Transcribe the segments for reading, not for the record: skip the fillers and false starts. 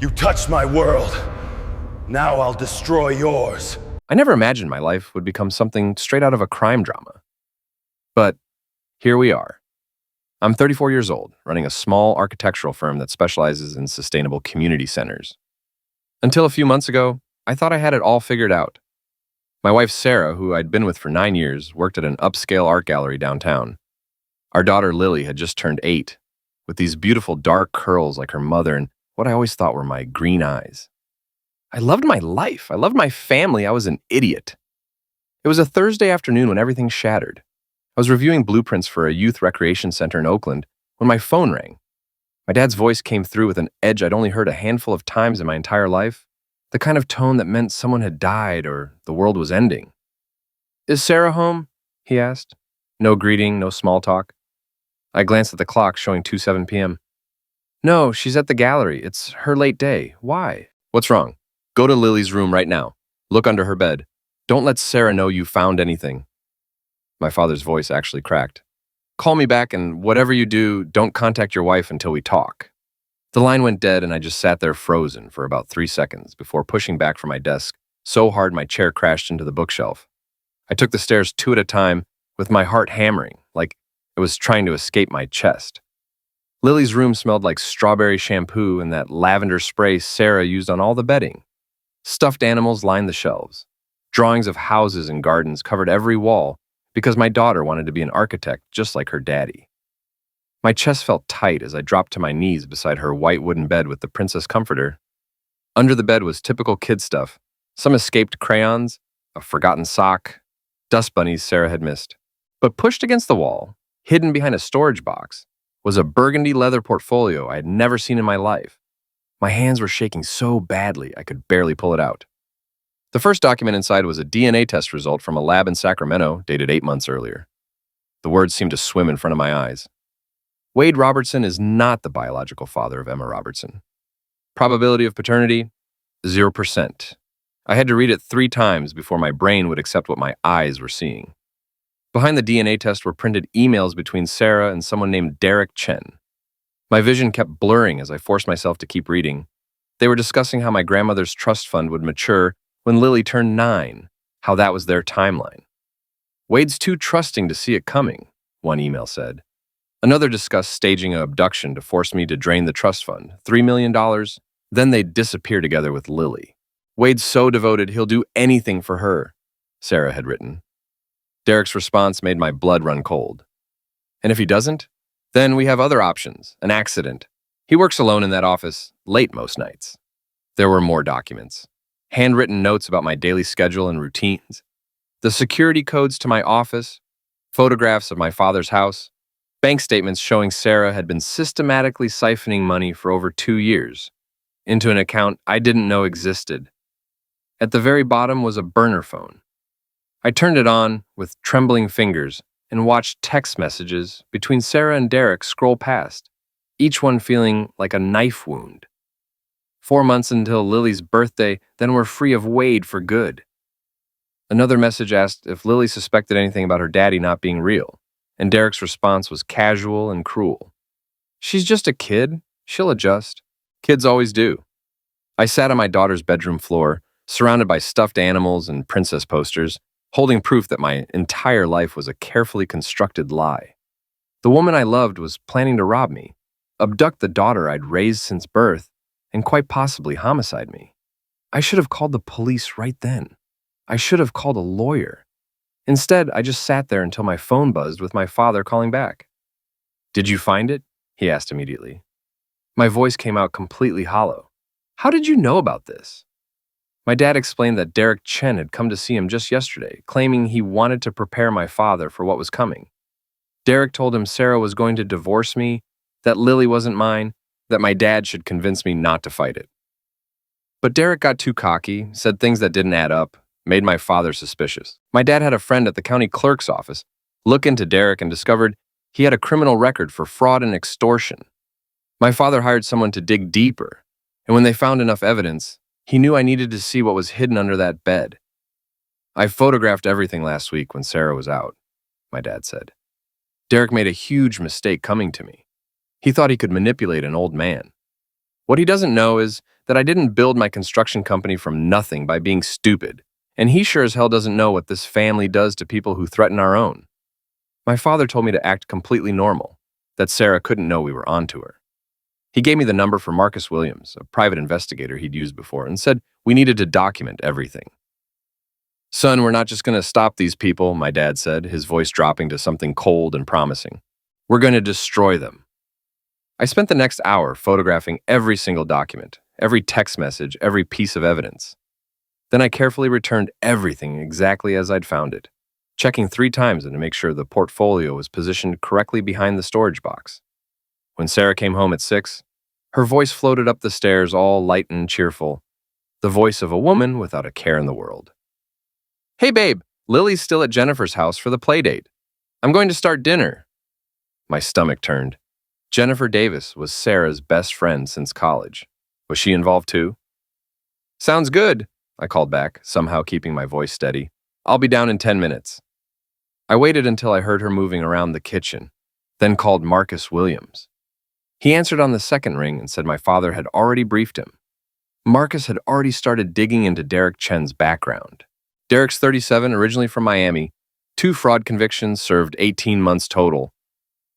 You touched my world. Now I'll destroy yours. I never imagined my life would become something straight out of a crime drama. But here we are. I'm 34 years old, running a small architectural firm that specializes in sustainable community centers. Until a few months ago, I thought I had it all figured out. My wife, Sarah, who I'd been with for 9 years, worked at an upscale art gallery downtown. Our daughter, Lily, had just turned 8, with these beautiful dark curls like her mother and what I always thought were my green eyes. I loved my life. I loved my family. I was an idiot. It was a Thursday afternoon when everything shattered. I was reviewing blueprints for a youth recreation center in Oakland when my phone rang. My dad's voice came through with an edge I'd only heard a handful of times in my entire life, the kind of tone that meant someone had died or the world was ending. "Is Sarah home?" he asked. No greeting, no small talk. I glanced at the clock showing 2:07 p.m. "No, she's at the gallery. It's her late day. Why?" "What's wrong?" "Go to Lily's room right now. Look under her bed. Don't let Sarah know you found anything." My father's voice actually cracked. "Call me back, and whatever you do, don't contact your wife until we talk." The line went dead, and I just sat there frozen for about 3 seconds before pushing back from my desk so hard my chair crashed into the bookshelf. I took the stairs 2 at a time, with my heart hammering, like it was trying to escape my chest. Lily's room smelled like strawberry shampoo and that lavender spray Sarah used on all the bedding. Stuffed animals lined the shelves. Drawings of houses and gardens covered every wall because my daughter wanted to be an architect just like her daddy. My chest felt tight as I dropped to my knees beside her white wooden bed with the princess comforter. Under the bed was typical kid stuff, some escaped crayons, a forgotten sock, dust bunnies Sarah had missed. But pushed against the wall, hidden behind a storage box, was a burgundy leather portfolio I had never seen in my life. My hands were shaking so badly I could barely pull it out. The first document inside was a DNA test result from a lab in Sacramento dated 8 months earlier. The words seemed to swim in front of my eyes. Wade Robertson is not the biological father of Emma Robertson. Probability of paternity, 0%. I had to read it 3 times before my brain would accept what my eyes were seeing. Behind the DNA test were printed emails between Sarah and someone named Derek Chen. My vision kept blurring as I forced myself to keep reading. They were discussing how my grandmother's trust fund would mature when Lily turned 9, how that was their timeline. "Wade's too trusting to see it coming," one email said. Another discussed staging an abduction to force me to drain the trust fund, $3 million, then they'd disappear together with Lily. "Wade's so devoted he'll do anything for her," Sarah had written. Derek's response made my blood run cold. "And if he doesn't? Then we have other options, an accident. He works alone in that office, late most nights." There were more documents. Handwritten notes about my daily schedule and routines, the security codes to my office, photographs of my father's house, bank statements showing Sarah had been systematically siphoning money for over 2 years into an account I didn't know existed. At the very bottom was a burner phone. I turned it on with trembling fingers and watched text messages between Sarah and Derek scroll past, each one feeling like a knife wound. 4 months until Lily's birthday, then we're free of Wade for good. Another message asked if Lily suspected anything about her daddy not being real, and Derek's response was casual and cruel. "She's just a kid. She'll adjust. Kids always do." I sat on my daughter's bedroom floor, surrounded by stuffed animals and princess posters, holding proof that my entire life was a carefully constructed lie. The woman I loved was planning to rob me, abduct the daughter I'd raised since birth, and quite possibly homicide me. I should have called the police right then. I should have called a lawyer. Instead, I just sat there until my phone buzzed with my father calling back. "Did you find it?" he asked immediately. My voice came out completely hollow. "How did you know about this?" My dad explained that Derek Chen had come to see him just yesterday, claiming he wanted to prepare my father for what was coming. Derek told him Sarah was going to divorce me, that Lily wasn't mine, that my dad should convince me not to fight it. But Derek got too cocky, said things that didn't add up, made my father suspicious. My dad had a friend at the county clerk's office look into Derek and discovered he had a criminal record for fraud and extortion. My father hired someone to dig deeper, and when they found enough evidence, he knew I needed to see what was hidden under that bed. "I photographed everything last week when Sarah was out," my dad said. Derek made a huge mistake coming to me. He thought he could manipulate an old man. What he doesn't know is that I didn't build my construction company from nothing by being stupid, and he sure as hell doesn't know what this family does to people who threaten our own. My father told me to act completely normal, that Sarah couldn't know we were onto her. He gave me the number for Marcus Williams, a private investigator he'd used before, and said we needed to document everything. "Son, we're not just going to stop these people," my dad said, his voice dropping to something cold and promising. "We're going to destroy them." I spent the next hour photographing every single document, every text message, every piece of evidence. Then I carefully returned everything exactly as I'd found it, checking 3 times to make sure the portfolio was positioned correctly behind the storage box. When Sarah came home at 6, her voice floated up the stairs all light and cheerful, the voice of a woman without a care in the world. "Hey babe, Lily's still at Jennifer's house for the play date. I'm going to start dinner." My stomach turned. Jennifer Davis was Sarah's best friend since college. Was she involved too? "Sounds good," I called back, somehow keeping my voice steady. "I'll be down in 10 minutes. I waited until I heard her moving around the kitchen, then called Marcus Williams. He answered on the second ring and said my father had already briefed him. Marcus had already started digging into Derek Chen's background. Derek's 37, originally from Miami, 2 fraud convictions, served 18 months total.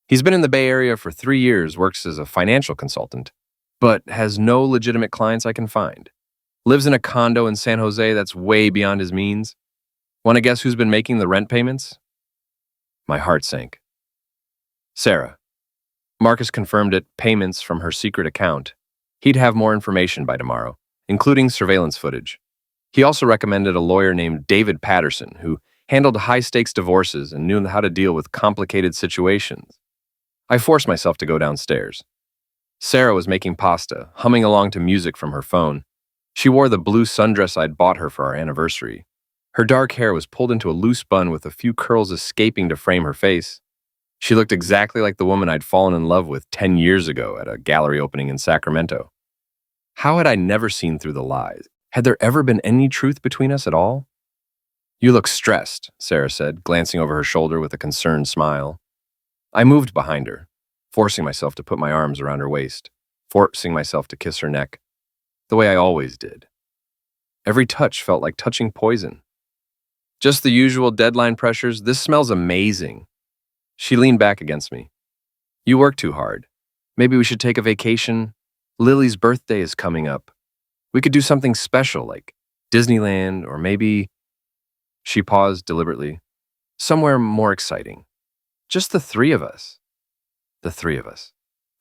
He's been in the Bay Area for 3 years, works as a financial consultant, but has no legitimate clients I can find. Lives in a condo in San Jose that's way beyond his means. Want to guess who's been making the rent payments? My heart sank. Sarah. Marcus confirmed it, payments from her secret account. He'd have more information by tomorrow, including surveillance footage. He also recommended a lawyer named David Patterson, who handled high-stakes divorces and knew how to deal with complicated situations. I forced myself to go downstairs. Sarah was making pasta, humming along to music from her phone. She wore the blue sundress I'd bought her for our anniversary. Her dark hair was pulled into a loose bun with a few curls escaping to frame her face. She looked exactly like the woman I'd fallen in love with 10 years ago at a gallery opening in Sacramento. How had I never seen through the lies? Had there ever been any truth between us at all? "You look stressed," Sarah said, glancing over her shoulder with a concerned smile. I moved behind her, forcing myself to put my arms around her waist, forcing myself to kiss her neck, the way I always did. Every touch felt like touching poison. "Just the usual deadline pressures. This smells amazing." She leaned back against me. "You work too hard. Maybe we should take a vacation. Lily's birthday is coming up. We could do something special like Disneyland or maybe..." She paused deliberately. "Somewhere more exciting. Just the 3 of us." The 3 of us,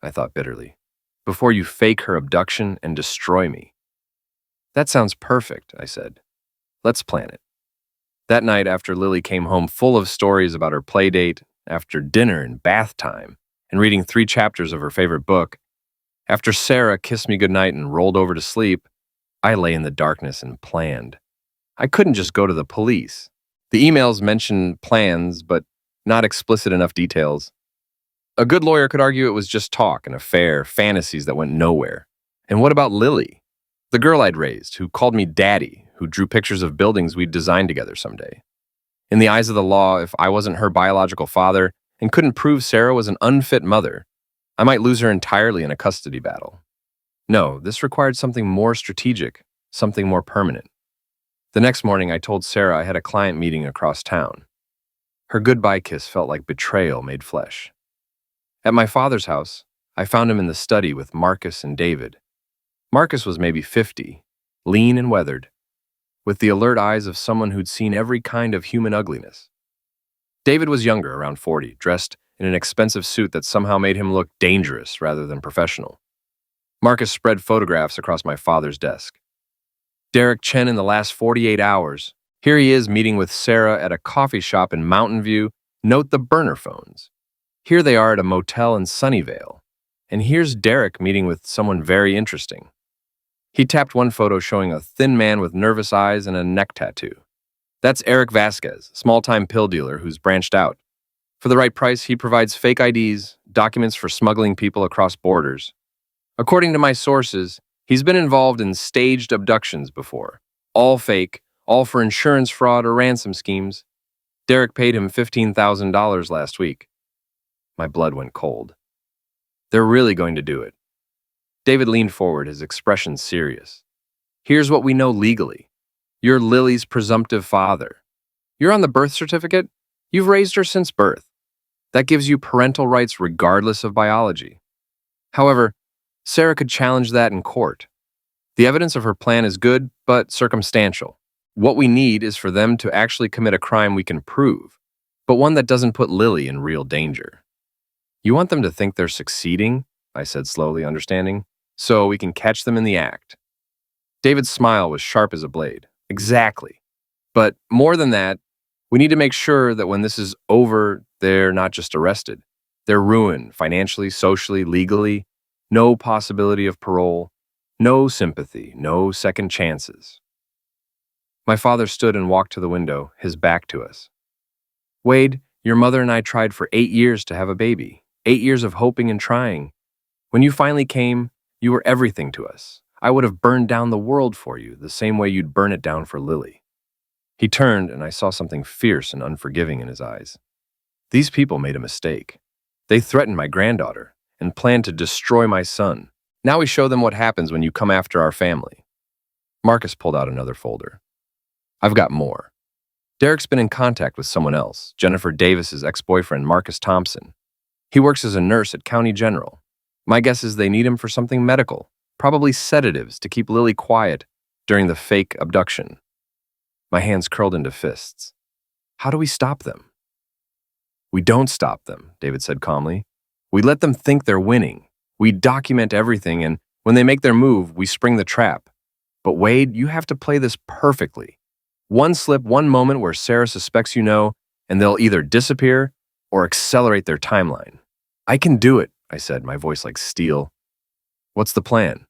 I thought bitterly, before you fake her abduction and destroy me. "That sounds perfect," I said. "Let's plan it." That night, after Lily came home full of stories about her play date, after dinner and bath time, and reading 3 chapters of her favorite book, after Sarah kissed me goodnight and rolled over to sleep, I lay in the darkness and planned. I couldn't just go to the police. The emails mentioned plans, but not explicit enough details. A good lawyer could argue it was just talk, an affair, fantasies that went nowhere. And what about Lily? The girl I'd raised, who called me daddy, who drew pictures of buildings we'd design together someday. In the eyes of the law, if I wasn't her biological father and couldn't prove Sarah was an unfit mother, I might lose her entirely in a custody battle. No, this required something more strategic, something more permanent. The next morning, I told Sarah I had a client meeting across town. Her goodbye kiss felt like betrayal made flesh. At my father's house, I found him in the study with Marcus and David. Marcus was maybe 50, lean and weathered, with the alert eyes of someone who'd seen every kind of human ugliness. David was younger, around 40, dressed in an expensive suit that somehow made him look dangerous rather than professional. Marcus spread photographs across my father's desk. Derek Chen in the last 48 hours. Here he is meeting with Sarah at a coffee shop in Mountain View. Note the burner phones. Here they are at a motel in Sunnyvale. And here's Derek meeting with someone very interesting. He tapped one photo showing a thin man with nervous eyes and a neck tattoo. That's Eric Vasquez, small-time pill dealer who's branched out. For the right price, he provides fake IDs, documents for smuggling people across borders. According to my sources, he's been involved in staged abductions before. All fake, all for insurance fraud or ransom schemes. Derek paid him $15,000 last week. My blood went cold. They're really going to do it. David leaned forward, his expression serious. Here's what we know legally. You're Lily's presumptive father. You're on the birth certificate. You've raised her since birth. That gives you parental rights regardless of biology. However, Sarah could challenge that in court. The evidence of her plan is good, but circumstantial. What we need is for them to actually commit a crime we can prove, but one that doesn't put Lily in real danger. You want them to think they're succeeding, I said slowly, understanding, so we can catch them in the act. David's smile was sharp as a blade. Exactly. But more than that, we need to make sure that when this is over, they're not just arrested. They're ruined financially, socially, legally. No possibility of parole. No sympathy. No second chances. My father stood and walked to the window, his back to us. Wade, your mother and I tried for 8 years to have a baby. 8 years of hoping and trying. When you finally came, you were everything to us. I would have burned down the world for you, the same way you'd burn it down for Lily. He turned, and I saw something fierce and unforgiving in his eyes. These people made a mistake. They threatened my granddaughter and planned to destroy my son. Now we show them what happens when you come after our family. Marcus pulled out another folder. I've got more. Derek's been in contact with someone else, Jennifer Davis's ex-boyfriend, Marcus Thompson. He works as a nurse at County General. My guess is they need him for something medical, probably sedatives to keep Lily quiet during the fake abduction. My hands curled into fists. How do we stop them? We don't stop them, David said calmly. We let them think they're winning. We document everything, and when they make their move, we spring the trap. But Wade, you have to play this perfectly. One slip, one moment where Sarah suspects you know, and they'll either disappear or accelerate their timeline. I can do it, I said, my voice like steel. What's the plan?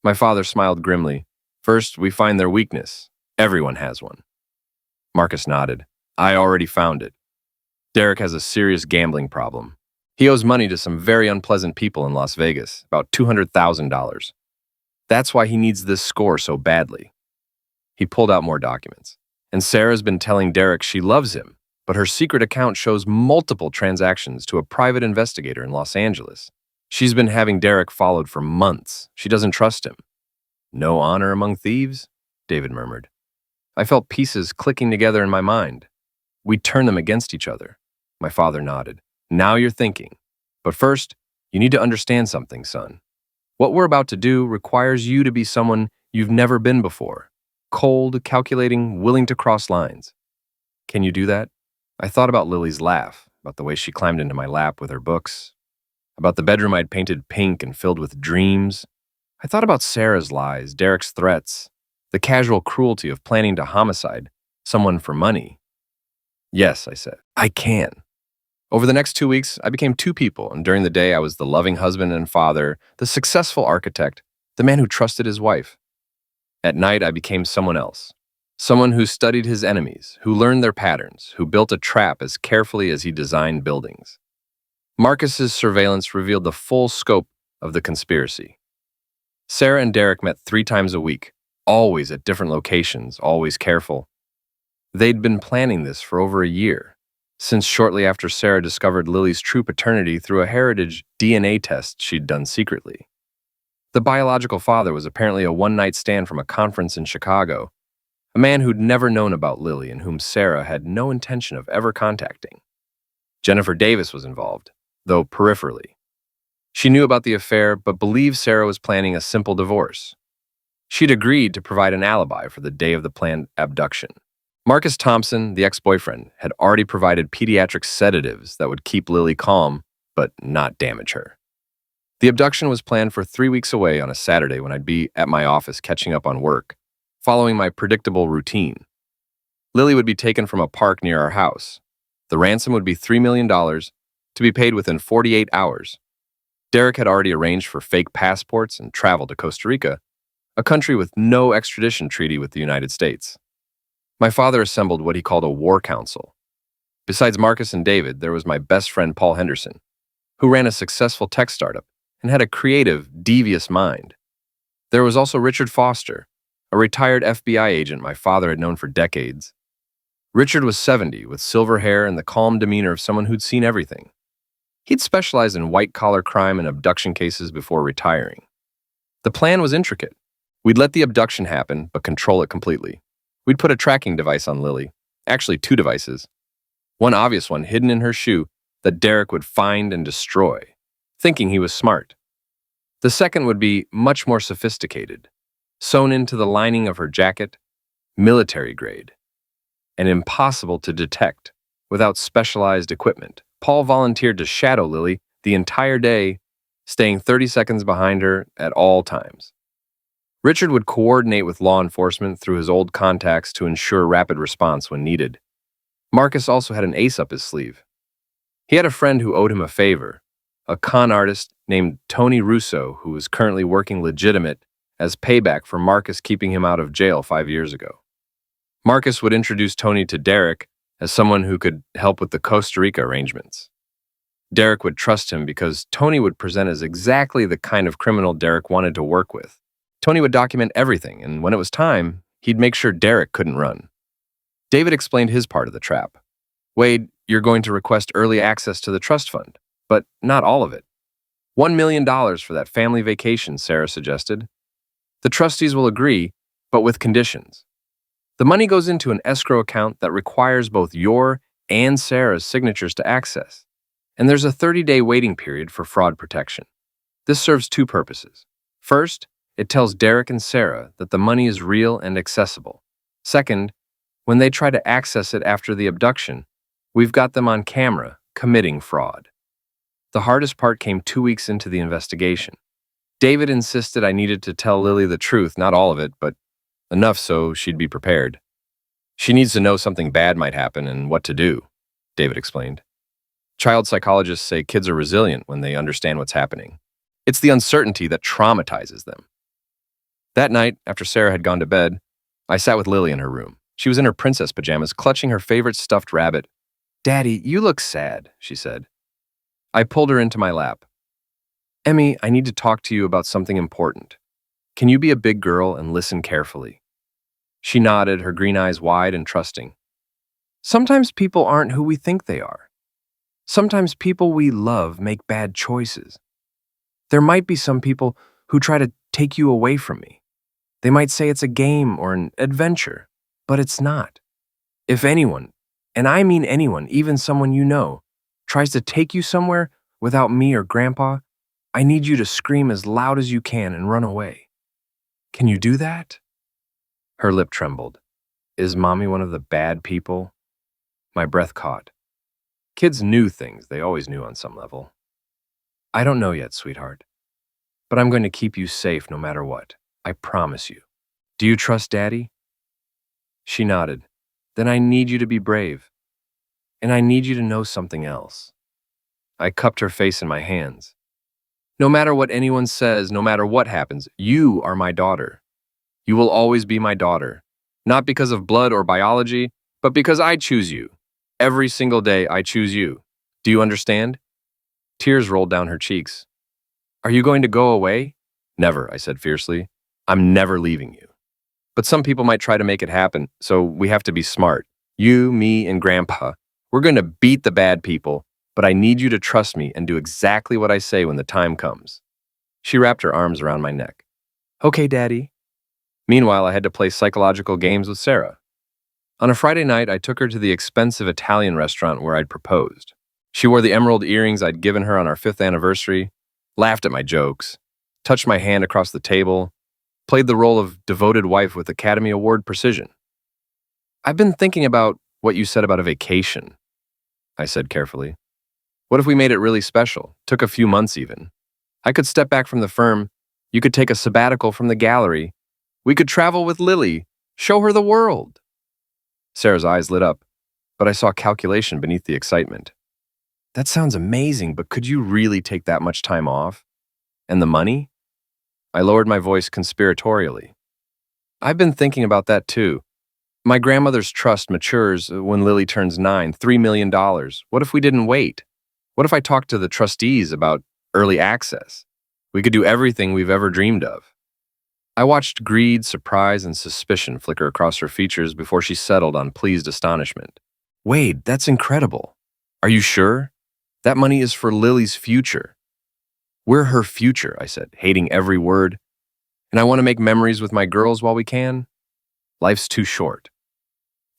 My father smiled grimly. First, we find their weakness. Everyone has one. Marcus nodded. I already found it. Derek has a serious gambling problem. He owes money to some very unpleasant people in Las Vegas, about $200,000. That's why he needs this score so badly. He pulled out more documents. And Sarah's been telling Derek she loves him, but her secret account shows multiple transactions to a private investigator in Los Angeles. She's been having Derek followed for months. She doesn't trust him. No honor among thieves? David murmured. I felt pieces clicking together in my mind. We'd turn them against each other. My father nodded. Now you're thinking. But first, you need to understand something, son. What we're about to do requires you to be someone you've never been before. Cold, calculating, willing to cross lines. Can you do that? I thought about Lily's laugh, about the way she climbed into my lap with her books, about the bedroom I'd painted pink and filled with dreams. I thought about Sarah's lies, Derek's threats, the casual cruelty of planning to homicide someone for money. Yes, I said, I can. Over the next 2 weeks, I became two people, and during the day I was the loving husband and father, the successful architect, the man who trusted his wife. At night, I became someone else. Someone who studied his enemies, who learned their patterns, who built a trap as carefully as he designed buildings. Marcus's surveillance revealed the full scope of the conspiracy. Sarah and Derek met 3 times a week, always at different locations, always careful. They'd been planning this for over a year, since shortly after Sarah discovered Lily's true paternity through a heritage DNA test she'd done secretly. The biological father was apparently a one-night stand from a conference in Chicago, a man who'd never known about Lily and whom Sarah had no intention of ever contacting. Jennifer Davis was involved, though peripherally. She knew about the affair, but believed Sarah was planning a simple divorce. She'd agreed to provide an alibi for the day of the planned abduction. Marcus Thompson, the ex-boyfriend, had already provided pediatric sedatives that would keep Lily calm, but not damage her. The abduction was planned for 3 weeks away on a Saturday when I'd be at my office catching up on work, following my predictable routine. Lily would be taken from a park near our house. The ransom would be $3 million, to be paid within 48 hours. Derek had already arranged for fake passports and travel to Costa Rica, a country with no extradition treaty with the United States. My father assembled what he called a war council. Besides Marcus and David, there was my best friend Paul Henderson, who ran a successful tech startup and had a creative, devious mind. There was also Richard Foster, a retired FBI agent my father had known for decades. Richard was 70, with silver hair and the calm demeanor of someone who'd seen everything. He'd specialized in white-collar crime and abduction cases before retiring. The plan was intricate. We'd let the abduction happen, but control it completely. We'd put a tracking device on Lily. Actually, 2 devices. One obvious one hidden in her shoe that Derek would find and destroy, thinking he was smart. The second would be much more sophisticated, sewn into the lining of her jacket, military grade, and impossible to detect without specialized equipment. Paul volunteered to shadow Lily the entire day, staying 30 seconds behind her at all times. Richard would coordinate with law enforcement through his old contacts to ensure rapid response when needed. Marcus also had an ace up his sleeve. He had a friend who owed him a favor, a con artist named Tony Russo, who was currently working legitimate as payback for Marcus keeping him out of jail 5 years ago. Marcus would introduce Tony to Derek as someone who could help with the Costa Rica arrangements. Derek would trust him because Tony would present as exactly the kind of criminal Derek wanted to work with. Tony would document everything, and when it was time, he'd make sure Derek couldn't run. David explained his part of the trap. Wade, you're going to request early access to the trust fund, but not all of it. $1 million for that family vacation, Sarah suggested. The trustees will agree, but with conditions. The money goes into an escrow account that requires both your and Sarah's signatures to access, and there's a 30-day waiting period for fraud protection. This serves 2 purposes. First, it tells Derek and Sarah that the money is real and accessible. Second, when they try to access it after the abduction, we've got them on camera committing fraud. The hardest part came 2 weeks into the investigation. David insisted I needed to tell Lily the truth, not all of it, but enough so she'd be prepared. She needs to know something bad might happen and what to do, David explained. Child psychologists say kids are resilient when they understand what's happening. It's the uncertainty that traumatizes them. That night, after Sarah had gone to bed, I sat with Lily in her room. She was in her princess pajamas, clutching her favorite stuffed rabbit. "Daddy, you look sad," she said. I pulled her into my lap. "Emmy, I need to talk to you about something important. Can you be a big girl and listen carefully?" She nodded, her green eyes wide and trusting. "Sometimes people aren't who we think they are. Sometimes people we love make bad choices. There might be some people who try to take you away from me. They might say it's a game or an adventure, but it's not. If anyone, and I mean anyone, even someone you know, tries to take you somewhere without me or Grandpa, I need you to scream as loud as you can and run away. Can you do that?" Her lip trembled. Is Mommy one of the bad people? My breath caught. Kids knew things they always knew on some level. "I don't know yet, sweetheart. But I'm going to keep you safe no matter what. I promise you. Do you trust Daddy?" She nodded. "Then I need you to be brave. And I need you to know something else." I cupped her face in my hands. "No matter what anyone says, no matter what happens, you are my daughter. You will always be my daughter. Not because of blood or biology, but because I choose you. Every single day I choose you. Do you understand?" Tears rolled down her cheeks. "Are you going to go away?" "Never," I said fiercely. "I'm never leaving you. But some people might try to make it happen, so we have to be smart. You, me, and Grandpa. We're going to beat the bad people, but I need you to trust me and do exactly what I say when the time comes." She wrapped her arms around my neck. "Okay, Daddy." Meanwhile, I had to play psychological games with Sarah. On a Friday night, I took her to the expensive Italian restaurant where I'd proposed. She wore the emerald earrings I'd given her on our 5th anniversary, laughed at my jokes, touched my hand across the table, played the role of devoted wife with Academy Award precision. "I've been thinking about what you said about a vacation," I said carefully. "What if we made it really special, took a few months even? I could step back from the firm, you could take a sabbatical from the gallery, we could travel with Lily, show her the world." Sarah's eyes lit up, but I saw calculation beneath the excitement. "That sounds amazing, but could you really take that much time off? And the money?" I lowered my voice conspiratorially. "I've been thinking about that too. My grandmother's trust matures when Lily turns 9, $3 million. What if we didn't wait? What if I talked to the trustees about early access? We could do everything we've ever dreamed of." I watched greed, surprise, and suspicion flicker across her features before she settled on pleased astonishment. "Wade, that's incredible. Are you sure? That money is for Lily's future." "We're her future," I said, hating every word. And I want to make memories with my girls while we can. Life's too short.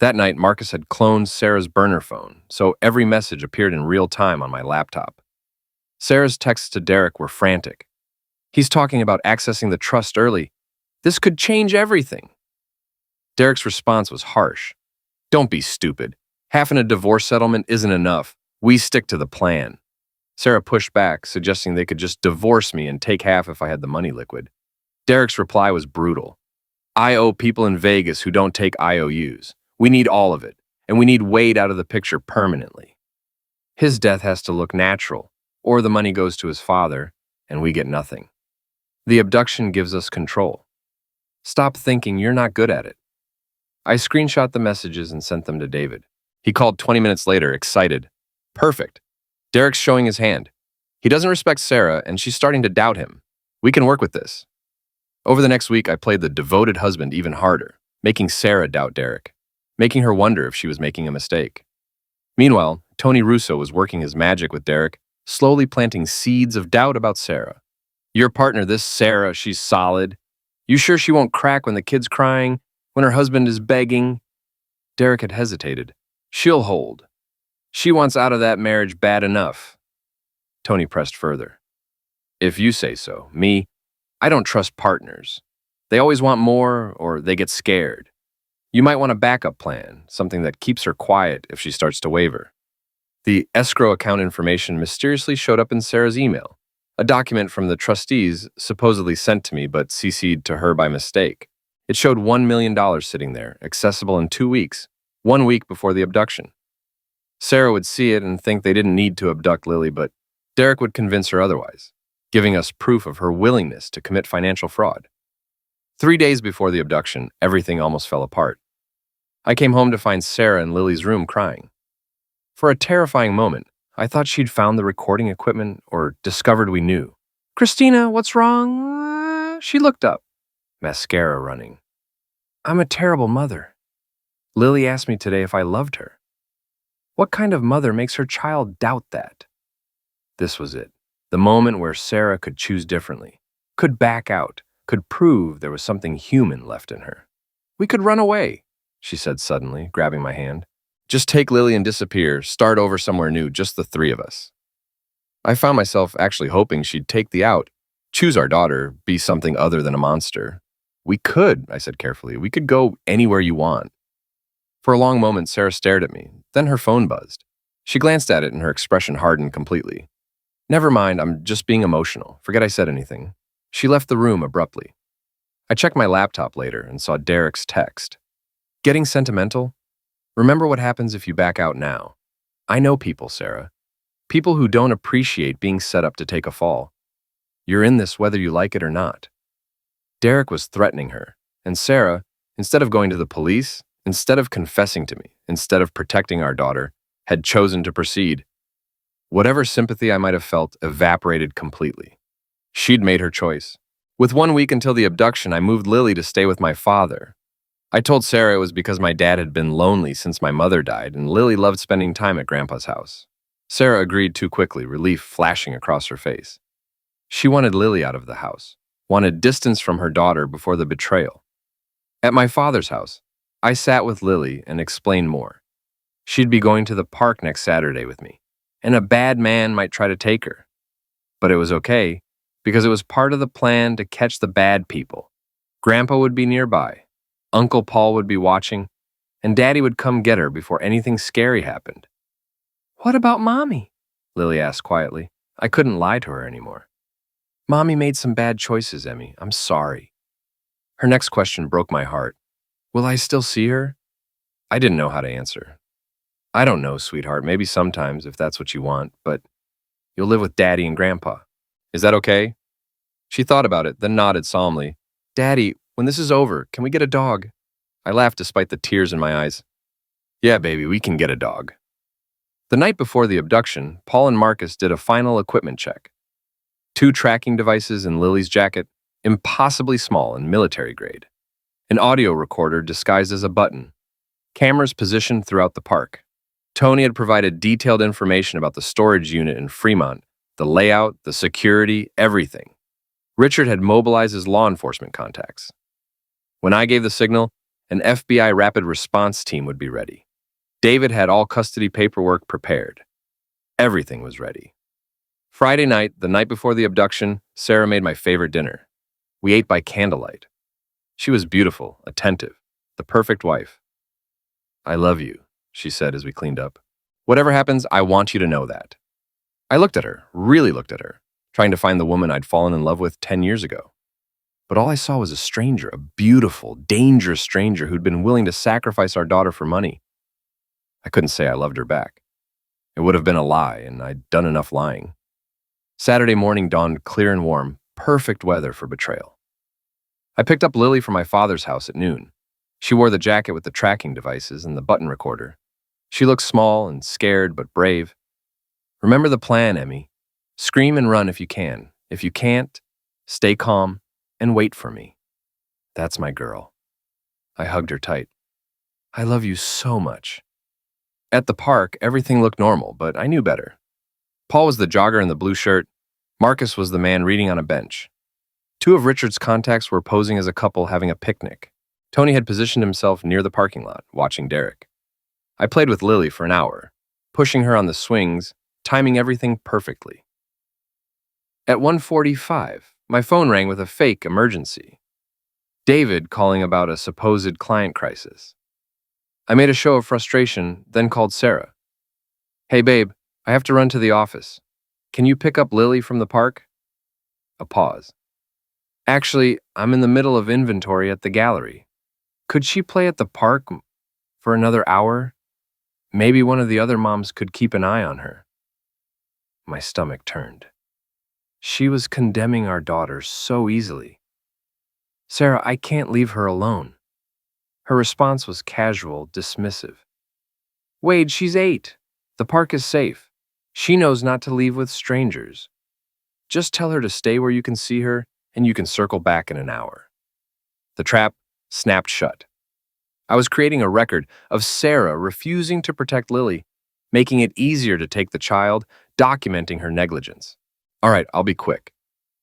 That night, Marcus had cloned Sarah's burner phone, so every message appeared in real time on my laptop. Sarah's texts to Derek were frantic. He's talking about accessing the trust early. This could change everything. Derek's response was harsh. Don't be stupid. Half in a divorce settlement isn't enough. We stick to the plan. Sarah pushed back, suggesting they could just divorce me and take half if I had the money liquid. Derek's reply was brutal. I owe people in Vegas who don't take IOUs. We need all of it, and we need Wade out of the picture permanently. His death has to look natural, or the money goes to his father, and we get nothing. The abduction gives us control. Stop thinking you're not good at it. I screenshot the messages and sent them to David. He called 20 minutes later, excited. Perfect. Derek's showing his hand. He doesn't respect Sarah, and she's starting to doubt him. We can work with this. Over the next week, I played the devoted husband even harder, making Sarah doubt Derek, making her wonder if she was making a mistake. Meanwhile, Tony Russo was working his magic with Derek, slowly planting seeds of doubt about Sarah. Your partner, this Sarah, she's solid. You sure she won't crack when the kid's crying, when her husband is begging? Derek had hesitated. She'll hold. She wants out of that marriage bad enough. Tony pressed further. If you say so. Me, I don't trust partners. They always want more, or they get scared. You might want a backup plan, something that keeps her quiet if she starts to waver. The escrow account information mysteriously showed up in Sarah's email, a document from the trustees supposedly sent to me but CC'd to her by mistake. It showed $1 million sitting there, accessible in 2 weeks, 1 week before the abduction. Sarah would see it and think they didn't need to abduct Lily, but Derek would convince her otherwise, giving us proof of her willingness to commit financial fraud. 3 days before the abduction, everything almost fell apart. I came home to find Sarah in Lily's room crying. For a terrifying moment, I thought she'd found the recording equipment or discovered we knew. Christina, what's wrong? She looked up, mascara running. I'm a terrible mother. Lily asked me today if I loved her. What kind of mother makes her child doubt that? This was it, the moment where Sarah could choose differently, could back out, could prove there was something human left in her. We could run away, she said suddenly, grabbing my hand. Just take Lily and disappear, start over somewhere new, just the three of us. I found myself actually hoping she'd take the out, choose our daughter, be something other than a monster. We could, I said carefully, we could go anywhere you want. For a long moment, Sarah stared at me, then her phone buzzed. She glanced at it and her expression hardened completely. Never mind, I'm just being emotional. Forget I said anything. She left the room abruptly. I checked my laptop later and saw Derek's text. Getting sentimental? Remember what happens if you back out now. I know people, Sarah. People who don't appreciate being set up to take a fall. You're in this whether you like it or not. Derek was threatening her, and Sarah, instead of going to the police, instead of confessing to me, instead of protecting our daughter, had chosen to proceed. Whatever sympathy I might have felt evaporated completely. She'd made her choice. With 1 week until the abduction, I moved Lily to stay with my father. I told Sarah it was because my dad had been lonely since my mother died, and Lily loved spending time at Grandpa's house. Sarah agreed too quickly, relief flashing across her face. She wanted Lily out of the house, wanted distance from her daughter before the betrayal. At my father's house, I sat with Lily and explained more. She'd be going to the park next Saturday with me, and a bad man might try to take her. But it was okay, because it was part of the plan to catch the bad people. Grandpa would be nearby, Uncle Paul would be watching, and Daddy would come get her before anything scary happened. What about Mommy? Lily asked quietly. I couldn't lie to her anymore. Mommy made some bad choices, Emmy. I'm sorry. Her next question broke my heart. Will I still see her? I didn't know how to answer. I don't know, sweetheart. Maybe sometimes, if that's what you want, but you'll live with Daddy and Grandpa. Is that okay? She thought about it, then nodded solemnly. Daddy, when this is over, can we get a dog? I laughed despite the tears in my eyes. Yeah, baby, we can get a dog. The night before the abduction, Paul and Marcus did a final equipment check. 2 tracking devices in Lily's jacket, impossibly small and military grade. An audio recorder disguised as a button. Cameras positioned throughout the park. Tony had provided detailed information about the storage unit in Fremont, the layout, the security, everything. Richard had mobilized his law enforcement contacts. When I gave the signal, an FBI rapid response team would be ready. David had all custody paperwork prepared. Everything was ready. Friday night, the night before the abduction, Sarah made my favorite dinner. We ate by candlelight. She was beautiful, attentive, the perfect wife. "I love you," she said as we cleaned up. "Whatever happens, I want you to know that." I looked at her, really looked at her, trying to find the woman I'd fallen in love with 10 years ago. But all I saw was a stranger, a beautiful, dangerous stranger who'd been willing to sacrifice our daughter for money. I couldn't say I loved her back. It would have been a lie, and I'd done enough lying. Saturday morning dawned clear and warm, perfect weather for betrayal. I picked up Lily from my father's house at noon. She wore the jacket with the tracking devices and the button recorder. She looked small and scared, but brave. "Remember the plan, Emmy. Scream and run if you can. If you can't, stay calm and wait for me. That's my girl." I hugged her tight. "I love you so much." At the park, everything looked normal, but I knew better. Paul was the jogger in the blue shirt. Marcus was the man reading on a bench. Two of Richard's contacts were posing as a couple having a picnic. Tony had positioned himself near the parking lot, watching Derek. I played with Lily for an hour, pushing her on the swings, timing everything perfectly. At 1:45, my phone rang with a fake emergency. David calling about a supposed client crisis. I made a show of frustration, then called Sarah. "Hey babe, I have to run to the office. Can you pick up Lily from the park?" A pause. "Actually, I'm in the middle of inventory at the gallery. Could she play at the park for another hour? Maybe one of the other moms could keep an eye on her." My stomach turned. She was condemning our daughter so easily. "Sarah, I can't leave her alone." Her response was casual, dismissive. "Wade, she's 8. The park is safe. She knows not to leave with strangers. Just tell her to stay where you can see her, and you can circle back in an hour." The trap snapped shut. I was creating a record of Sarah refusing to protect Lily, making it easier to take the child, documenting her negligence. "All right, I'll be quick."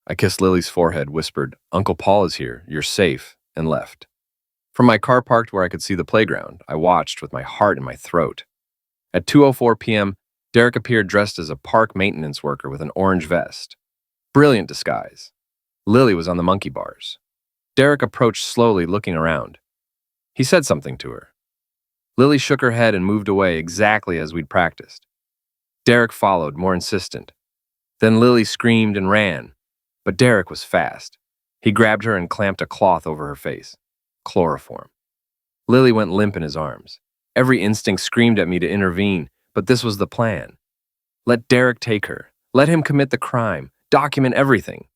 I kissed Lily's forehead, whispered, "Uncle Paul is here, you're safe," and left. From my car parked where I could see the playground, I watched with my heart in my throat. At 2:04 p.m., Derek appeared dressed as a park maintenance worker with an orange vest. Brilliant disguise. Lily was on the monkey bars. Derek approached slowly, looking around. He said something to her. Lily shook her head and moved away exactly as we'd practiced. Derek followed, more insistent. Then Lily screamed and ran, but Derek was fast. He grabbed her and clamped a cloth over her face. Chloroform. Lily went limp in his arms. Every instinct screamed at me to intervene, but this was the plan. Let Derek take her. Let him commit the crime. Document everything.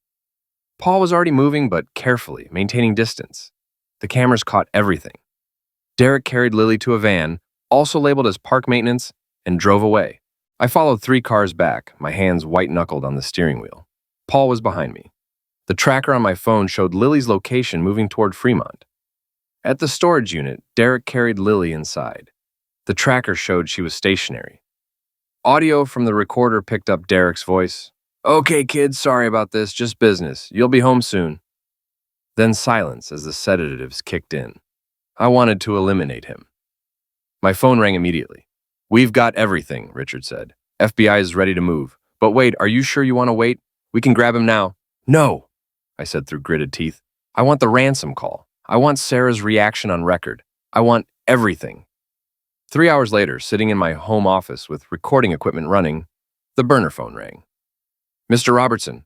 Paul was already moving, but carefully, maintaining distance. The cameras caught everything. Derek carried Lily to a van, also labeled as park maintenance, and drove away. I followed 3 cars back, my hands white-knuckled on the steering wheel. Paul was behind me. The tracker on my phone showed Lily's location moving toward Fremont. At the storage unit, Derek carried Lily inside. The tracker showed she was stationary. Audio from the recorder picked up Derek's voice. "Okay, kids, sorry about this, just business. You'll be home soon." Then silence as the sedatives kicked in. I wanted to eliminate him. My phone rang immediately. "We've got everything," Richard said. "FBI is ready to move. But wait, are you sure you want to wait? We can grab him now." "No," I said through gritted teeth. "I want the ransom call. I want Sarah's reaction on record. I want everything." 3 hours later, sitting in my home office with recording equipment running, the burner phone rang. "Mr. Robertson,"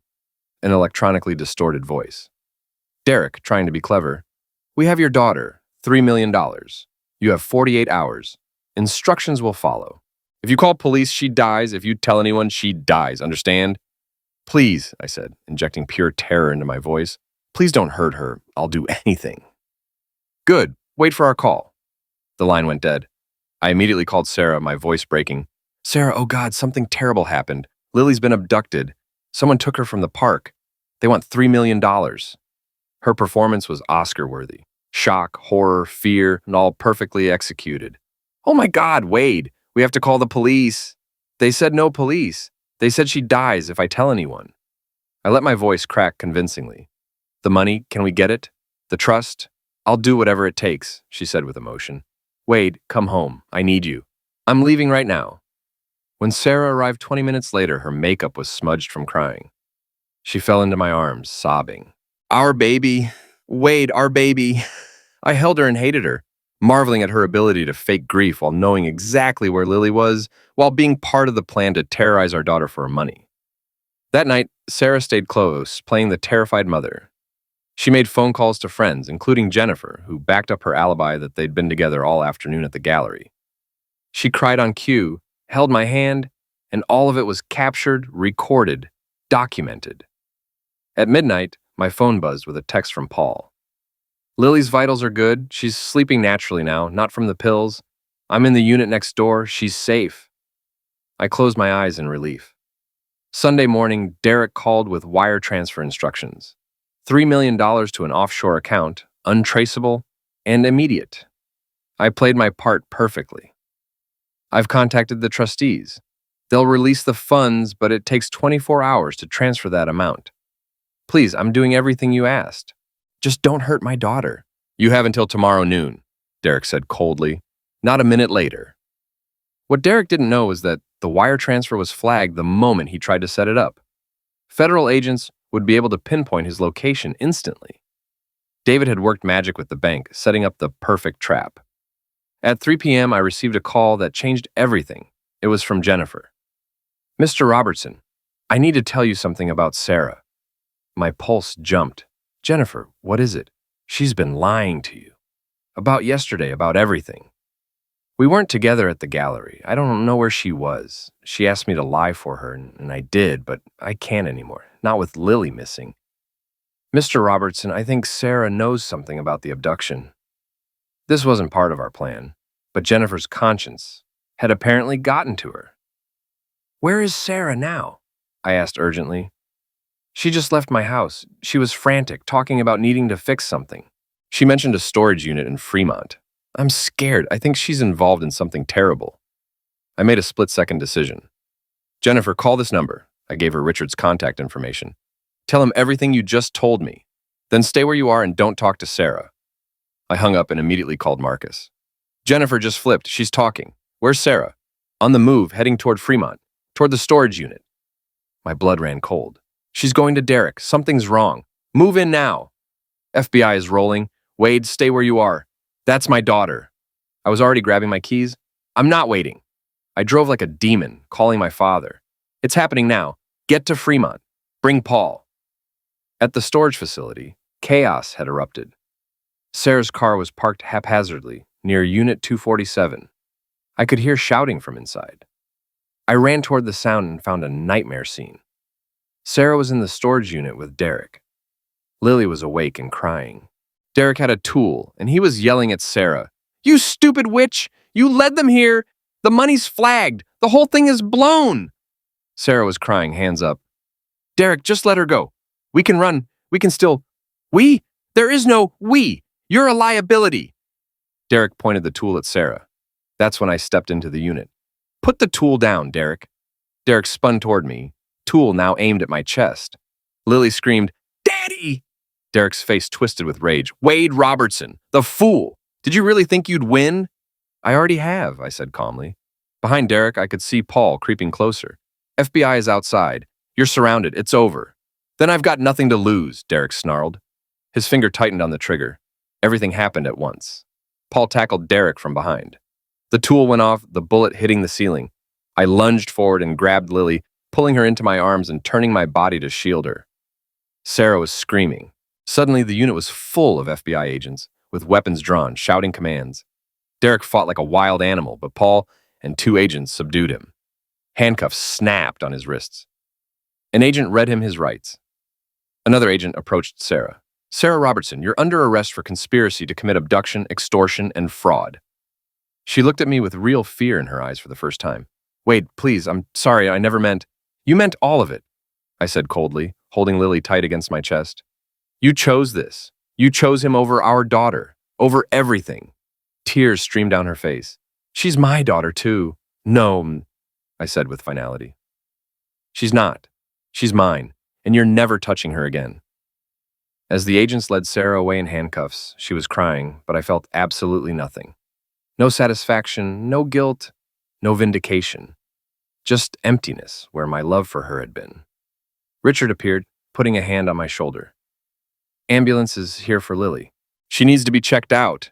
an electronically distorted voice. Derek, trying to be clever. "We have your daughter, $3 million. You have 48 hours. Instructions will follow. If you call police, she dies. If you tell anyone, she dies. Understand?" "Please," I said, injecting pure terror into my voice. "Please don't hurt her. I'll do anything." "Good. Wait for our call." The line went dead. I immediately called Sarah, my voice breaking. "Sarah, oh God, something terrible happened. Lily's been abducted. Someone took her from the park. They want $3 million. Her performance was Oscar-worthy. Shock, horror, fear, and all perfectly executed. "Oh my God, Wade, we have to call the police." "They said no police. They said she dies if I tell anyone." I let my voice crack convincingly. The money, can we get it? The trust? I'll do whatever it takes, she said with emotion. Wade, come home. I need you. I'm leaving right now. When Sarah arrived 20 minutes later, her makeup was smudged from crying. She fell into my arms, sobbing. Our baby. Wade, our baby. I held her and hated her, marveling at her ability to fake grief while knowing exactly where Lily was, while being part of the plan to terrorize our daughter for her money. That night, Sarah stayed close, playing the terrified mother. She made phone calls to friends, including Jennifer, who backed up her alibi that they'd been together all afternoon at the gallery. She cried on cue, held my hand, and all of it was captured, recorded, documented. At midnight, my phone buzzed with a text from Paul. Lily's vitals are good. She's sleeping naturally now, not from the pills. I'm in the unit next door. She's safe. I closed my eyes in relief. Sunday morning, Derek called with wire transfer instructions. $3 million to an offshore account, untraceable, and immediate. I played my part perfectly. I've contacted the trustees. They'll release the funds, but it takes 24 hours to transfer that amount. Please, I'm doing everything you asked. Just don't hurt my daughter. You have until tomorrow noon, Derek said coldly, not a minute later. What Derek didn't know was that the wire transfer was flagged the moment he tried to set it up. Federal agents would be able to pinpoint his location instantly. David had worked magic with the bank, setting up the perfect trap. At 3 p.m., I received a call that changed everything. It was from Jennifer. Mr. Robertson, I need to tell you something about Sarah. My pulse jumped. Jennifer, what is it? She's been lying to you. About yesterday, about everything. We weren't together at the gallery. I don't know where she was. She asked me to lie for her, and I did, but I can't anymore. Not with Lily missing. Mr. Robertson, I think Sarah knows something about the abduction. This wasn't part of our plan, but Jennifer's conscience had apparently gotten to her. Where is Sarah now? I asked urgently. She just left my house. She was frantic, talking about needing to fix something. She mentioned a storage unit in Fremont. I'm scared. I think she's involved in something terrible. I made a split-second decision. Jennifer, call this number. I gave her Richard's contact information. Tell him everything you just told me. Then stay where you are and don't talk to Sarah. I hung up and immediately called Marcus. Jennifer just flipped. She's talking. Where's Sarah? On the move, heading toward Fremont, toward the storage unit. My blood ran cold. She's going to Derek. Something's wrong. Move in now. FBI is rolling. Wade, stay where you are. That's my daughter. I was already grabbing my keys. I'm not waiting. I drove like a demon, calling my father. It's happening now. Get to Fremont. Bring Paul. At the storage facility, chaos had erupted. Sarah's car was parked haphazardly near Unit 247. I could hear shouting from inside. I ran toward the sound and found a nightmare scene. Sarah was in the storage unit with Derek. Lily was awake and crying. Derek had a tool, and he was yelling at Sarah. You stupid witch! You led them here! The money's flagged! The whole thing is blown! Sarah was crying, hands up. Derek, just let her go. We can run. We can still... We? There is no we. You're a liability. Derek pointed the tool at Sarah. That's when I stepped into the unit. Put the tool down, Derek. Derek spun toward me, tool now aimed at my chest. Lily screamed, Daddy! Derek's face twisted with rage. Wade Robertson, the fool! Did you really think you'd win? I already have, I said calmly. Behind Derek, I could see Paul creeping closer. FBI is outside. You're surrounded. It's over. Then I've got nothing to lose, Derek snarled. His finger tightened on the trigger. Everything happened at once. Paul tackled Derek from behind. The tool went off, the bullet hitting the ceiling. I lunged forward and grabbed Lily, pulling her into my arms and turning my body to shield her. Sarah was screaming. Suddenly, the unit was full of FBI agents, with weapons drawn, shouting commands. Derek fought like a wild animal, but Paul and 2 agents subdued him. Handcuffs snapped on his wrists. An agent read him his rights. Another agent approached Sarah. Sarah Robertson, you're under arrest for conspiracy to commit abduction, extortion, and fraud. She looked at me with real fear in her eyes for the first time. Wade, please, I'm sorry, I never meant... You meant all of it, I said coldly, holding Lily tight against my chest. You chose this. You chose him over our daughter, over everything. Tears streamed down her face. She's my daughter, too. No, I said with finality. She's not. She's mine, and you're never touching her again. As the agents led Sarah away in handcuffs, she was crying, but I felt absolutely nothing. No satisfaction, no guilt, no vindication. Just emptiness where my love for her had been. Richard appeared, putting a hand on my shoulder. "Ambulance is here for Lily. She needs to be checked out."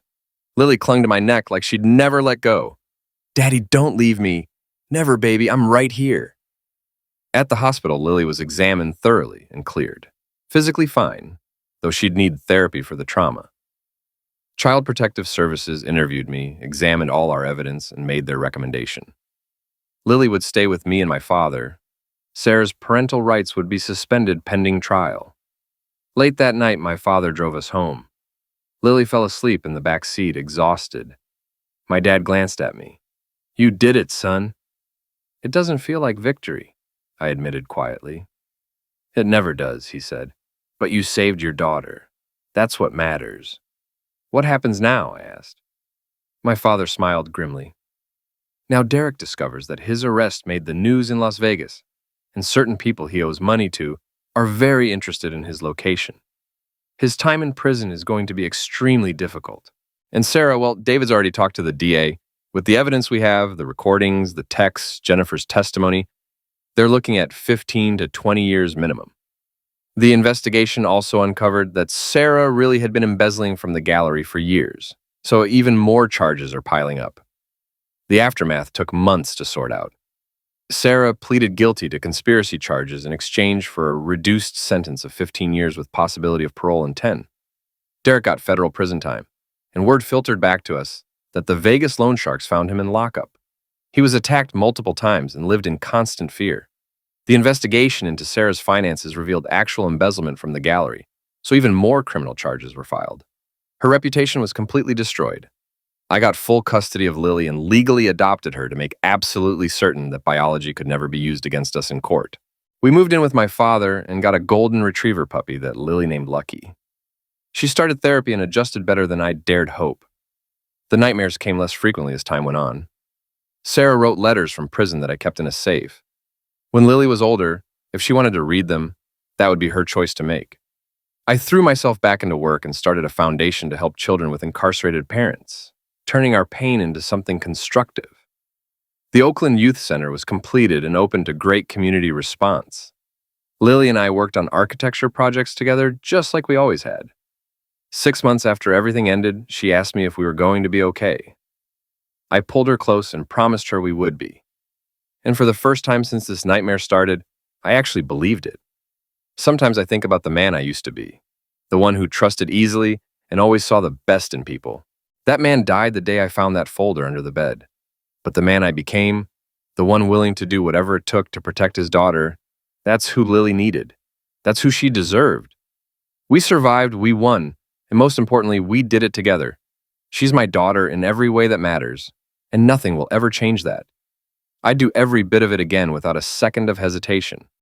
Lily clung to my neck like she'd never let go. "Daddy, don't leave me. Never, baby, I'm right here." At the hospital, Lily was examined thoroughly and cleared. Physically fine, though she'd need therapy for the trauma. Child Protective Services interviewed me, examined all our evidence, and made their recommendation. Lily would stay with me and my father. Sarah's parental rights would be suspended pending trial. Late that night, my father drove us home. Lily fell asleep in the back seat, exhausted. My dad glanced at me. "You did it, son." "It doesn't feel like victory," I admitted quietly. "It never does," he said. "But you saved your daughter. That's what matters." "What happens now?" I asked. My father smiled grimly. "Now Derek discovers that his arrest made the news in Las Vegas, and certain people he owes money to are very interested in his location. His time in prison is going to be extremely difficult. And Sarah, well, David's already talked to the DA. With the evidence we have, the recordings, the texts, Jennifer's testimony, they're looking at 15 to 20 years minimum. The investigation also uncovered that Sarah really had been embezzling from the gallery for years, so even more charges are piling up. The aftermath took months to sort out. Sarah pleaded guilty to conspiracy charges in exchange for a reduced sentence of 15 years with possibility of parole in 10. Derek got federal prison time, and word filtered back to us that the Vegas loan sharks found him in lockup. He was attacked multiple times and lived in constant fear. The investigation into Sarah's finances revealed actual embezzlement from the gallery, so even more criminal charges were filed. Her reputation was completely destroyed. I got full custody of Lily and legally adopted her to make absolutely certain that biology could never be used against us in court. We moved in with my father and got a golden retriever puppy that Lily named Lucky. She started therapy and adjusted better than I dared hope. The nightmares came less frequently as time went on. Sarah wrote letters from prison that I kept in a safe. When Lily was older, if she wanted to read them, that would be her choice to make. I threw myself back into work and started a foundation to help children with incarcerated parents, turning our pain into something constructive. The Oakland Youth Center was completed and open to great community response. Lily and I worked on architecture projects together just like we always had. 6 months after everything ended, she asked me if we were going to be okay. I pulled her close and promised her we would be. And for the first time since this nightmare started, I actually believed it. Sometimes I think about the man I used to be, the one who trusted easily and always saw the best in people. That man died the day I found that folder under the bed. But the man I became, the one willing to do whatever it took to protect his daughter, that's who Lily needed. That's who she deserved. We survived, we won, and most importantly, we did it together. She's my daughter in every way that matters, and nothing will ever change that. I'd do every bit of it again without a second of hesitation.